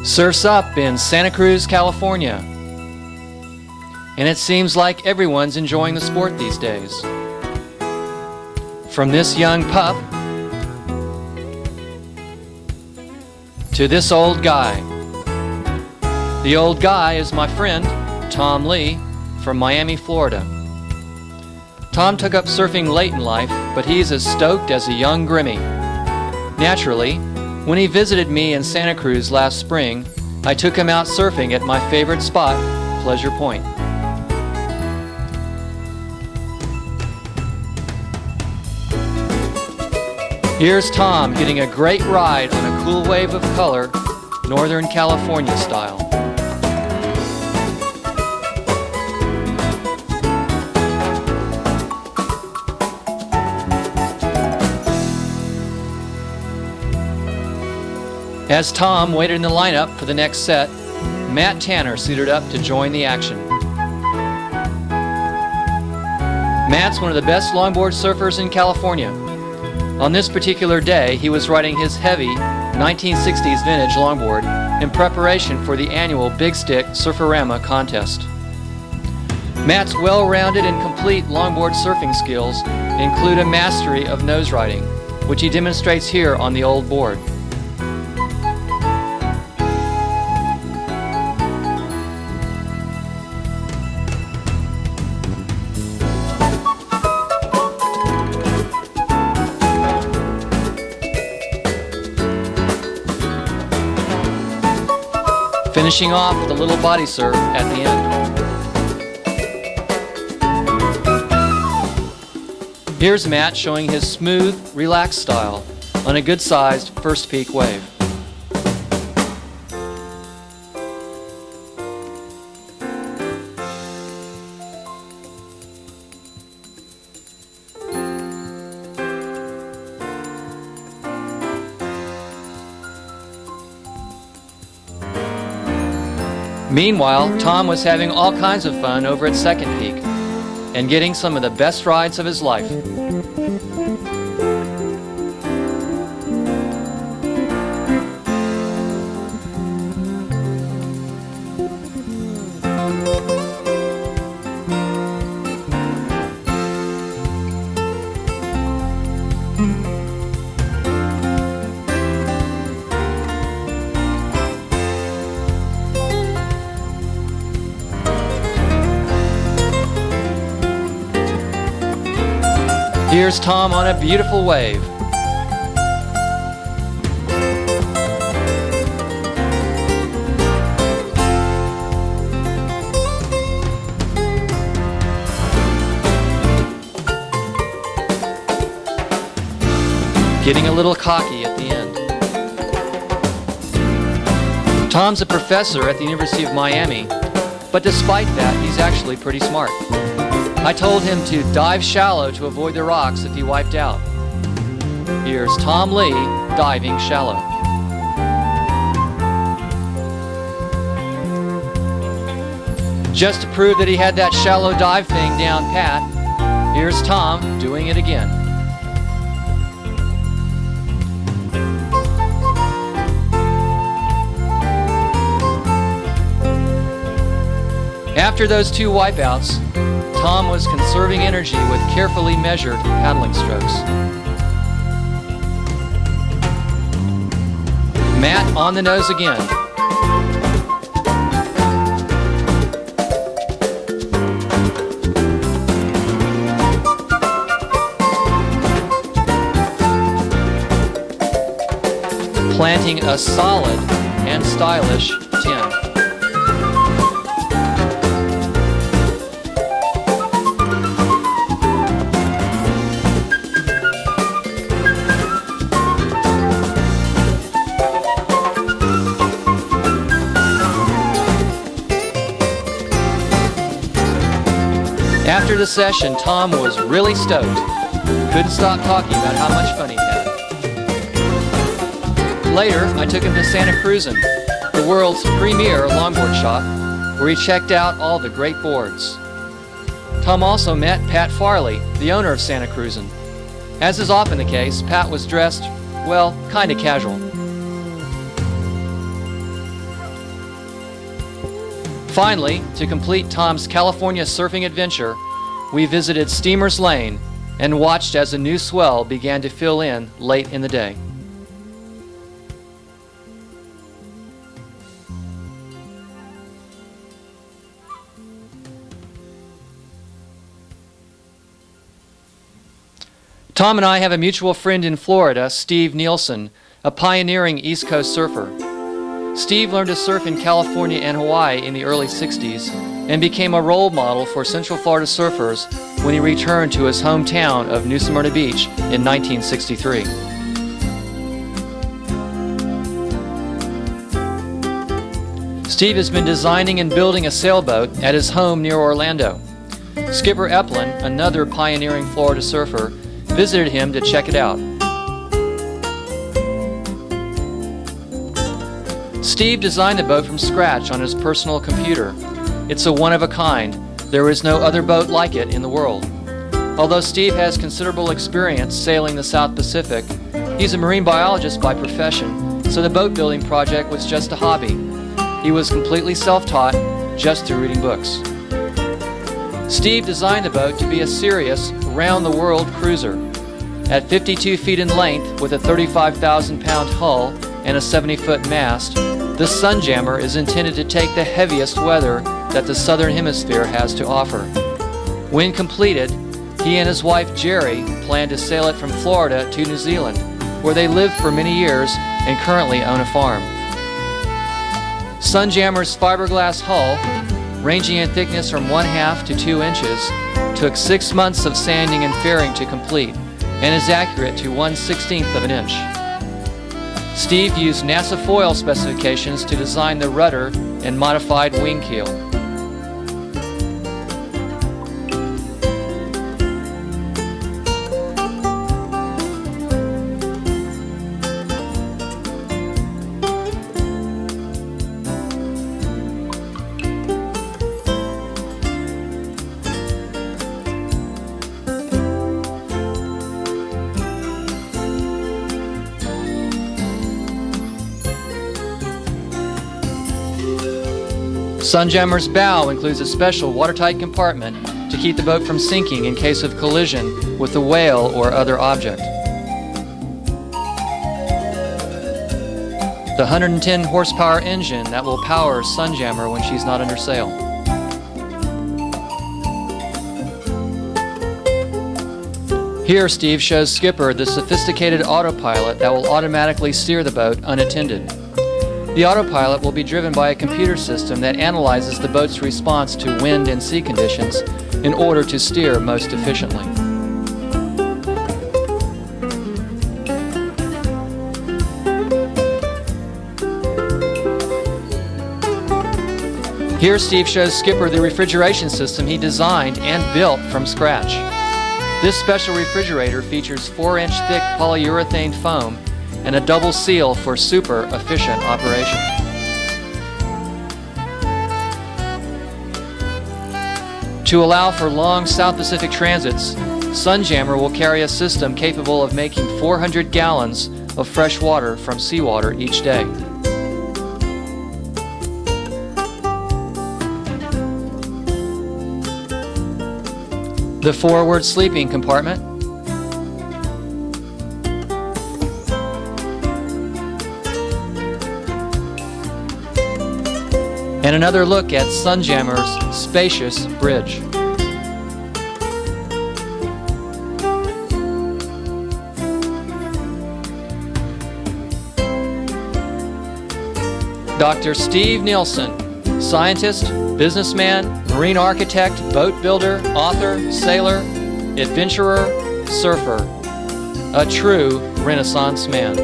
Surf's up in Santa Cruz, California. And it seems like everyone's enjoying the sport these days. From this young pup to this old guy. The old guy is my friend, Tom Lee, from Miami, Florida. Tom took up surfing late in life, but he's as stoked as a young Grimmy. Naturally, when he visited me in Santa Cruz last spring, I took him out surfing at my favorite spot, Pleasure Point. Here's Tom getting a great ride on a cool wave of color, Northern California style. As Tom waited in the lineup for the next set, Matt Tanner suited up to join the action. Matt's one of the best longboard surfers in California. On this particular day, he was riding his heavy 1960s vintage longboard in preparation for the annual Big Stick Surferama contest. Matt's well-rounded and complete longboard surfing skills include a mastery of nose riding, which he demonstrates here on the old board. Finishing off with a little body surf at the end. Here's Matt showing his smooth, relaxed style on a good-sized first peak wave. Meanwhile, Tom was having all kinds of fun over at Second Peak and getting some of the best rides of his life. Here's Tom on a beautiful wave. Getting a little cocky at the end. Tom's a professor at the University of Miami, but despite that, he's actually pretty smart. I told him to dive shallow to avoid the rocks if he wiped out. Here's Tom Lee diving shallow. Just to prove that he had that shallow dive thing down pat, here's Tom doing it again. After those two wipeouts, Tom was conserving energy with carefully measured paddling strokes. Matt on the nose again. Planting a solid and stylish 10. After the session, Tom was really stoked. Couldn't stop talking about how much fun he had. Later, I took him to Santa Cruzin, the world's premier longboard shop, where he checked out all the great boards. Tom also met Pat Farley, the owner of Santa Cruzin. As is often the case, Pat was dressed, well, kinda casual. Finally, to complete Tom's California surfing adventure, we visited Steamer's Lane and watched as a new swell began to fill in late in the day. Tom and I have a mutual friend in Florida, Steve Nielsen, a pioneering East Coast surfer. Steve learned to surf in California and Hawaii in the early 60s and became a role model for Central Florida surfers when he returned to his hometown of New Smyrna Beach in 1963. Steve has been designing and building a sailboat at his home near Orlando. Skipper Eplin, another pioneering Florida surfer, visited him to check it out. Steve designed the boat from scratch on his personal computer. It's a one-of-a-kind. There is no other boat like it in the world. Although Steve has considerable experience sailing the South Pacific, he's a marine biologist by profession, so the boat building project was just a hobby. He was completely self-taught, just through reading books. Steve designed the boat to be a serious, round-the-world cruiser. At 52 feet in length with a 35,000-pound hull and a 70-foot mast, the Sunjammer is intended to take the heaviest weather that the Southern Hemisphere has to offer. When completed, he and his wife Jerry plan to sail it from Florida to New Zealand, where they lived for many years and currently own a farm. Sunjammer's fiberglass hull, ranging in thickness from 1/2 to 2 inches, took 6 months of sanding and fairing to complete, and is accurate to 1/16 of an inch. Steve used NASA foil specifications to design the rudder and modified wing keel. Sunjammer's bow includes a special watertight compartment to keep the boat from sinking in case of collision with a whale or other object. The 110 horsepower engine that will power Sunjammer when she's not under sail. Here Steve shows Skipper the sophisticated autopilot that will automatically steer the boat unattended. The autopilot will be driven by a computer system that analyzes the boat's response to wind and sea conditions in order to steer most efficiently. Here Steve shows Skipper the refrigeration system he designed and built from scratch. This special refrigerator features 4-inch thick polyurethane foam and a double seal for super efficient operation. To allow for long South Pacific transits, Sunjammer will carry a system capable of making 400 gallons of fresh water from seawater each day. The forward sleeping compartment, and another look at Sunjammer's spacious bridge. Dr. Steve Nielsen, scientist, businessman, marine architect, boat builder, author, sailor, adventurer, surfer, a true Renaissance man.